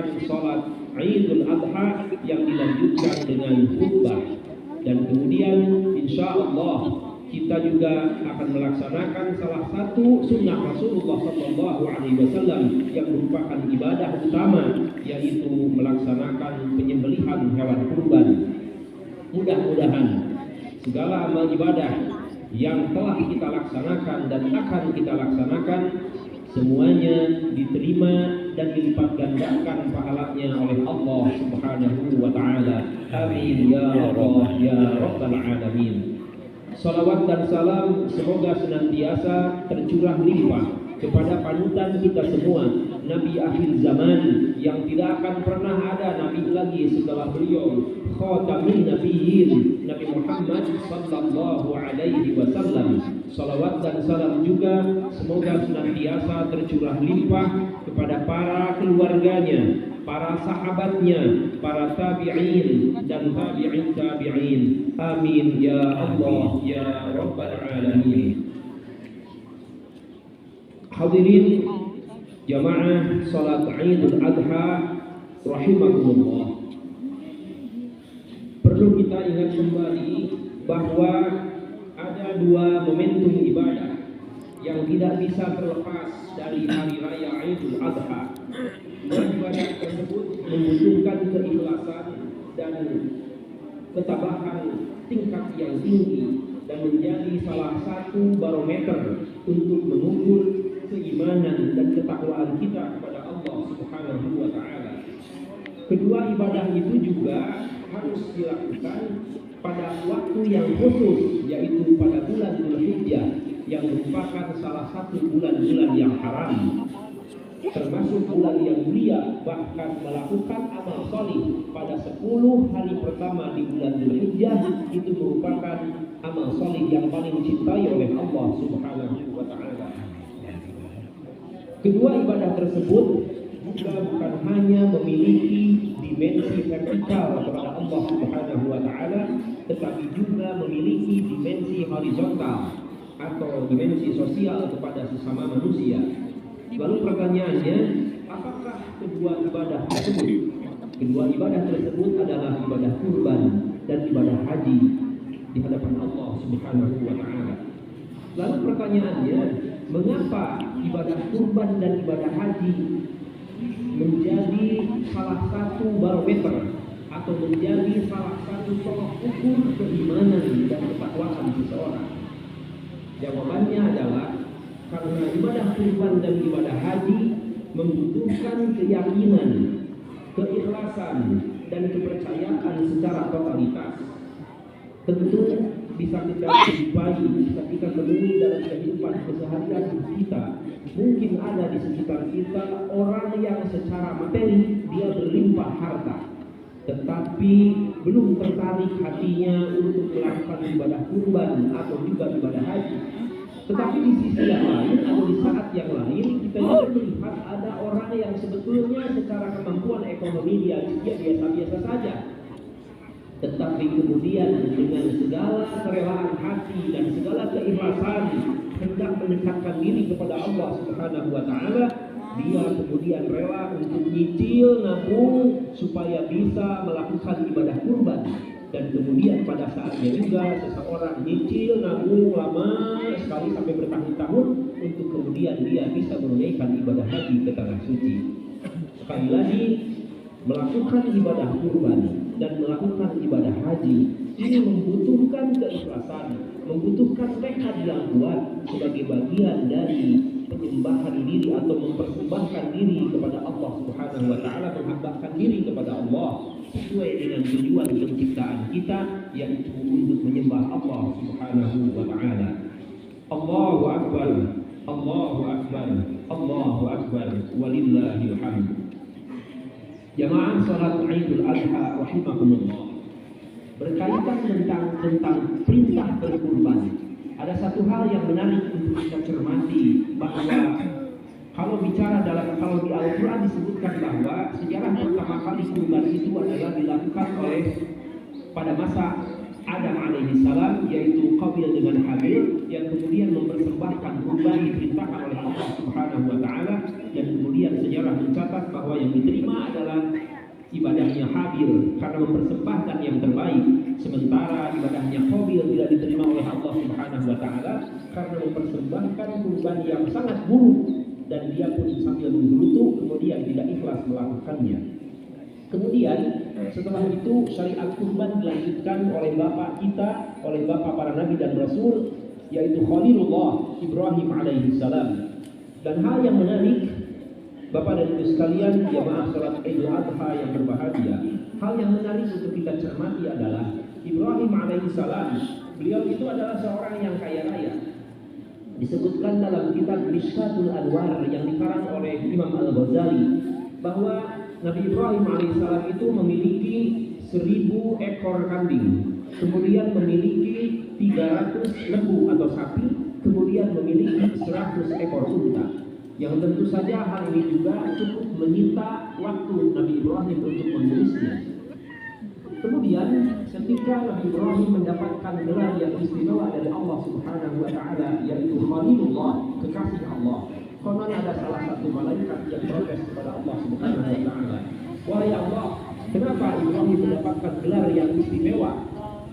melaksanakan sholat Idul Adha yang dilanjutkan dengan khutbah. Dan kemudian insya Allah kita juga akan melaksanakan salah satu sunnah Rasulullah SAW yang merupakan ibadah utama, yaitu melaksanakan penyembelihan hewan kurban. Mudah-mudahan segala amal ibadah yang telah kita laksanakan dan akan kita laksanakan semuanya diterima dan dilipat gandakan pahalanya oleh Allah Subhanahu wa taala. Amin ya Allah ya rabbal alamin. Salawat dan salam semoga senantiasa tercurah limpah kepada panutan kita semua, Nabi akhir zaman yang tidak akan pernah ada nabi lagi setelah beliau, khatamun nabiyyin, Nabi Muhammad sallallahu alaihi wasallam. Salawat dan salam juga semoga senantiasa tercurah limpah kepada para keluarganya, para sahabatnya, para tabi'in dan tabi'in tabi'in. Amin ya Allah ya rabbal alamin. Hadirin jamaah salat Idul Adha rahimakumullah. Perlu kita ingat kembali bahwa ada dua momentum ibadah yang tidak bisa terlepas dari hari raya Idul Adha. Ibadah tersebut membutuhkan keikhlasan dan ketabahan tingkat yang tinggi dan menjadi salah satu barometer untuk mengukur keimanan dan ketakwaan kita kepada Allah Subhanahu wa taala. Kedua ibadah itu juga harus dilakukan pada waktu yang khusus, yaitu pada bulan Dzulhijjah yang merupakan salah satu bulan-bulan yang haram, termasuk bulan yang mulia. Bahkan melakukan amal salih pada 10 hari pertama di bulan Dzulhijjah itu merupakan amal salih yang paling dicintai oleh Allah Subhanahu wa taala. Kedua ibadah tersebut juga bukan hanya memiliki dimensi vertikal kepada Allah Subhanahu wa taala, tetapi juga memiliki dimensi horizontal atau dimensi sosial kepada sesama manusia. Lalu pertanyaannya, apakah kedua ibadah tersebut? Kedua ibadah tersebut adalah ibadah kurban dan ibadah haji di hadapan Allah Subhanahu wa taala. Lalu pertanyaannya, mengapa ibadah kurban dan ibadah haji menjadi salah satu barometer atau menjadi salah satu tolak ukur keimanan dan ketakwaan seseorang? Jawabannya adalah karena ibadah kurban dan ibadah haji membutuhkan keyakinan, keikhlasan, dan kepercayaan secara totalitas. Tentu bisa kita jumpai, bisa kita temui dalam kehidupan keseharian kita. Mungkin ada di sekitar kita orang yang secara materi dia berlimpah harta, tetapi belum tertarik hatinya untuk melakukan ibadah kurban atau juga ibadah haji. Tetapi di sisi yang lain atau di saat yang lain kita juga melihat ada orang yang sebetulnya secara kemampuan ekonomi dia biasa-biasa saja, tetapi kemudian dengan segala kerelaan hati dan segala keikhlasan hendak mendekatkan diri kepada Allah Subhanahu wa taala, dia kemudian rela untuk nyicil nabung supaya bisa melakukan ibadah kurban. Dan kemudian pada saatnya juga seseorang nyicil nabung lama sekali sampai bertahun-tahun untuk kemudian dia bisa menunaikan ibadah haji ke tanah suci. Sekali lagi, melakukan ibadah kurban dan melakukan ibadah haji ini membutuhkan keikhlasan, membutuhkan tekad yang kuat sebagai bagian dari penyembahan diri atau mempersembahkan diri kepada Allah Subhanahu wa taala, menghambahkan diri kepada Allah sesuai dengan tujuan penciptaan kita, yaitu untuk menyembah Allah Subhanahu wa taala. Allahu akbar, Allahu akbar, Allahu akbar, walillahil hamd. Jamaah salat Idul Adha rahimakumullah. Berkaitan tentang perintah berkurban, ada satu hal yang menarik untuk kita cermati, bahwa kalau di Al-Quran disebutkan bahwa sejarah pertama kali kurban itu adalah dilakukan oleh pada masa Adam alaihi salam, yaitu Qabil dengan Habil, yang kemudian mempersembahkan kurban diperintahkan oleh Allah Subhanahu wa taala, dan kemudian sejarah mencatat bahwa yang diterima adalah ibadahnya Habil karena mempersembahkan yang terbaik, sementara ibadahnya Qabil tidak diterima oleh Allah Subhanahu wa taala karena mempersembahkan kurban yang sangat buruk, dan dia pun sambil menggerutu kemudian tidak ikhlas melakukannya. Kemudian setelah itu syariat kurban dilanjutkan oleh bapak kita, oleh bapak para nabi dan rasul, yaitu Khalilullah Ibrahim alaihi salam. Dan hal yang menarik, Bapak dan Ibu sekalian, jamaah salat Idul Adha yang berbahagia, hal yang menarik untuk kita cermati adalah Ibrahim alaihi salam. Beliau itu adalah seorang yang kaya raya. Disebutkan dalam kitab Mishkatul Anwar yang dikarang oleh Imam Al-Ghazali bahwa Nabi Ibrahim alaihissalam itu memiliki 1000 ekor kambing, kemudian memiliki 300 lembu atau sapi, kemudian memiliki 100 ekor unta. Yang tentu saja hal ini juga cukup menyita waktu Nabi Ibrahim untuk mengurusnya. Kemudian ketika Nabi Ibrahim mendapatkan gelar yang istimewa dari Allah Subhanahu wa taala, yaitu Khalilullah, kekasih Allah. Konon ada salah satu malaikat yang protes kepada Allah Subhanahu wa taala, "Wahai Allah, kenapa Ibrahim mendapatkan gelar yang istimewa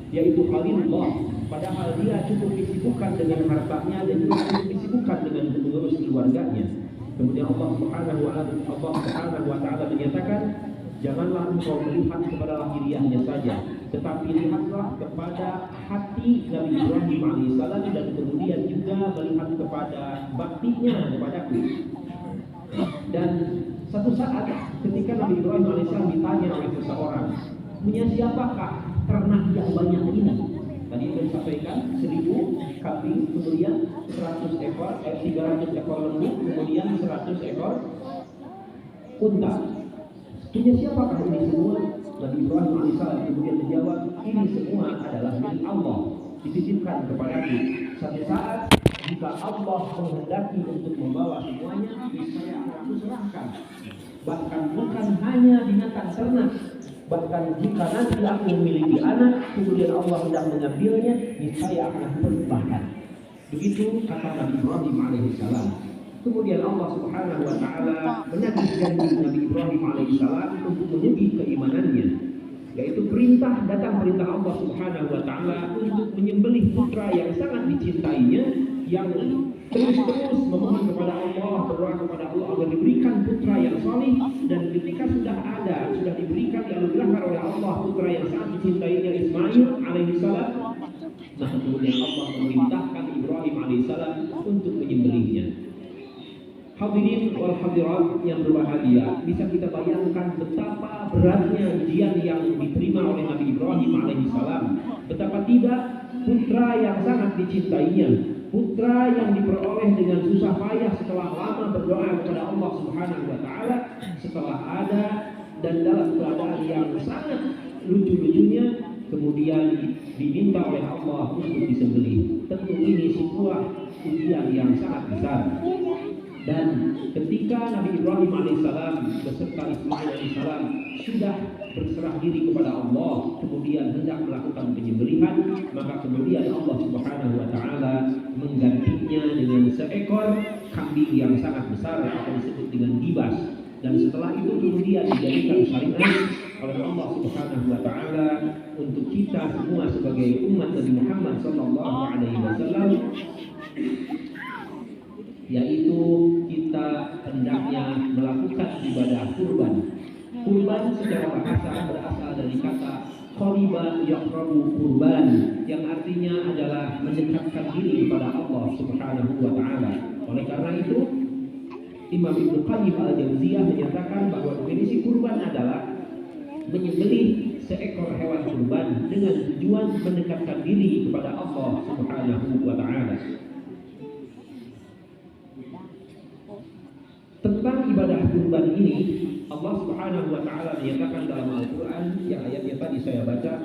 yaitu Khalilullah, padahal dia cukup disibukkan dengan hartanya dan juga cukup disibukkan dengan mengurus keluarganya?" Kemudian Allah Subhanahu wa taala menyatakan, "Janganlah engkau melihat kepada lahiriahnya saja, tetapi lihatlah kepada hati Nabi Ibrahim alaihissalam dan kemudian juga melihat kepada baktinya kepadaku." Dan satu saat ketika Nabi Ibrahim alaihissalam ditanya oleh seseorang, "Punya siapakah ternak yang banyak ini?" Tadi saya sampaikan 1000 kambing, kemudian 100 ekor, 300 ekor lembu, kemudian 100 ekor unta. Punya siapakah ini semua? Nabi Ibrahim alaihissalam kemudian menjawab, "Ini semua adalah milik Allah, dititipkan kepadaku. Satu saat jika Allah menghendaki untuk membawa semuanya, niscaya akan aku serahkan. Bahkan bukan hanya binatang ternak, bahkan jika nanti aku memiliki anak, kemudian Allah hendak mengambilnya, niscaya akan aku persembahkan." Begitu kata Nabi Ibrahim alaihissalam. Kemudian Allah Subhanahu wa taala menagih janji Nabi Ibrahim alaihissalam untuk menyebi keimanannya, yaitu datang perintah Allah Subhanahu wa taala untuk menyembelih putra yang sangat dicintainya, yang terus memohon kepada Allah, berdoa kepada Allah agar diberikan putra yang saleh. Dan ketika sudah diberikan dianugerahkan oleh Allah putra yang sangat dicintainya, Ismail alaihissalam, nah kemudian Allah memerintahkan Ibrahim alaihissalam untuk menyembelihnya. Hadirin wal hadirat yang berbahagia, bisa kita bayangkan betapa beratnya ujian yang diterima oleh Nabi Ibrahim alaihissalam. Betapa tidak putra yang sangat dicintainya, putra yang diperoleh dengan susah payah setelah lama berdoa kepada Allah Subhanahu wa taala, setelah ada dan dalam keadaan yang sangat lucu-lucunya, kemudian diminta oleh Allah untuk disembelih. Tentu ini sebuah ujian yang sangat besar. Dan ketika Nabi Ibrahim alaihissalam beserta Ismail alaihissalam sudah berserah diri kepada Allah, kemudian hendak melakukan penyembelihan, maka kemudian Allah Subhanahu wa taala menggantinya dengan seekor kambing yang sangat besar atau disebut dengan gibas. Dan setelah itu kemudian dijadikan syariat oleh Allah Subhanahu wa taala untuk kita semua sebagai umat Nabi Muhammad sallallahu alaihi wasallam, yaitu kita hendaknya melakukan ibadah kurban. Kurban secara bahasa berasal dari kata qariba yaqrabu kurban, yang artinya adalah mendekatkan diri kepada Allah Subhanahu wa taala. Oleh karena itu Imam Ibnu Qayyim Al-Jauziyah menyatakan bahwa definisi kurban adalah menyembelih seekor hewan kurban dengan tujuan mendekatkan diri kepada Allah Subhanahu wa taala. Tentang ibadah kurban ini, Allah Subhanahu wa taala menyatakan dalam Al-Qur'an yang ayatnya tadi saya baca,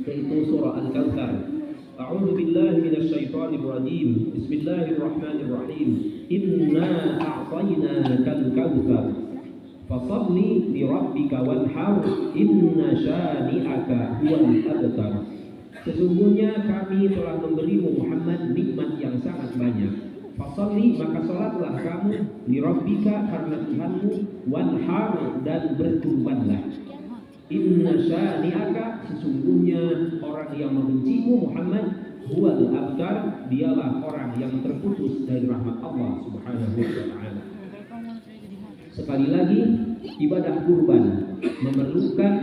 yaitu surah Al-Kautsar. A'udzu billahi minasy syaithanir rajim. Bismillahirrahmanirrahim. Inna a'tainakal kautsar. Fashalli li rabbika wanhar. Inna syani'aka huwal abtar. Sesungguhnya kami telah memberimu Muhammad nikmat yang sangat banyak. Fasalli, maka salatlah kamu li rabbika, karena Tuhanmu, wanhar, dan berkurbanlah. Inna syani'aka, sesungguhnya orang yang membencimu Muhammad, huwal abtar, dialah orang yang terputus dari rahmat Allah Subhanahu wa ta'ala. Sekali lagi, ibadah kurban memerlukan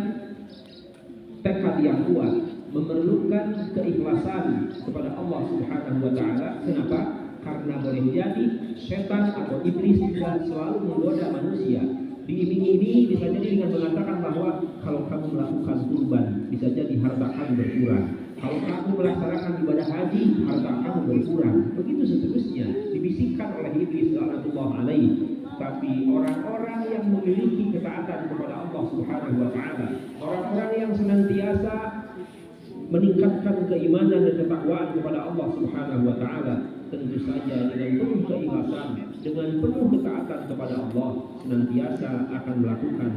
tekad yang kuat, memerlukan keikhlasan kepada Allah Subhanahu wa ta'ala. Kenapa? Karena boleh jadi setan atau iblis juga selalu menggoda manusia. Diiming-imingi bisa jadi dengan mengatakan bahwa kalau kamu melakukan kurban, bisa jadi harta kamu berkurang. Kalau kamu melaksanakan ibadah haji, harta kamu berkurang. Begitu seterusnya dibisikkan oleh iblis laknatullah alaihi. Tapi orang-orang yang memiliki ketaatan kepada Allah Subhanahu wa ta'ala, orang-orang yang senantiasa meningkatkan keimanan dan ketakwaan kepada Allah Subhanahu wa ta'ala, tentu saja dengan penuh keikhlasan, dengan penuh ketaatan kepada Allah, senantiasa akan melakukan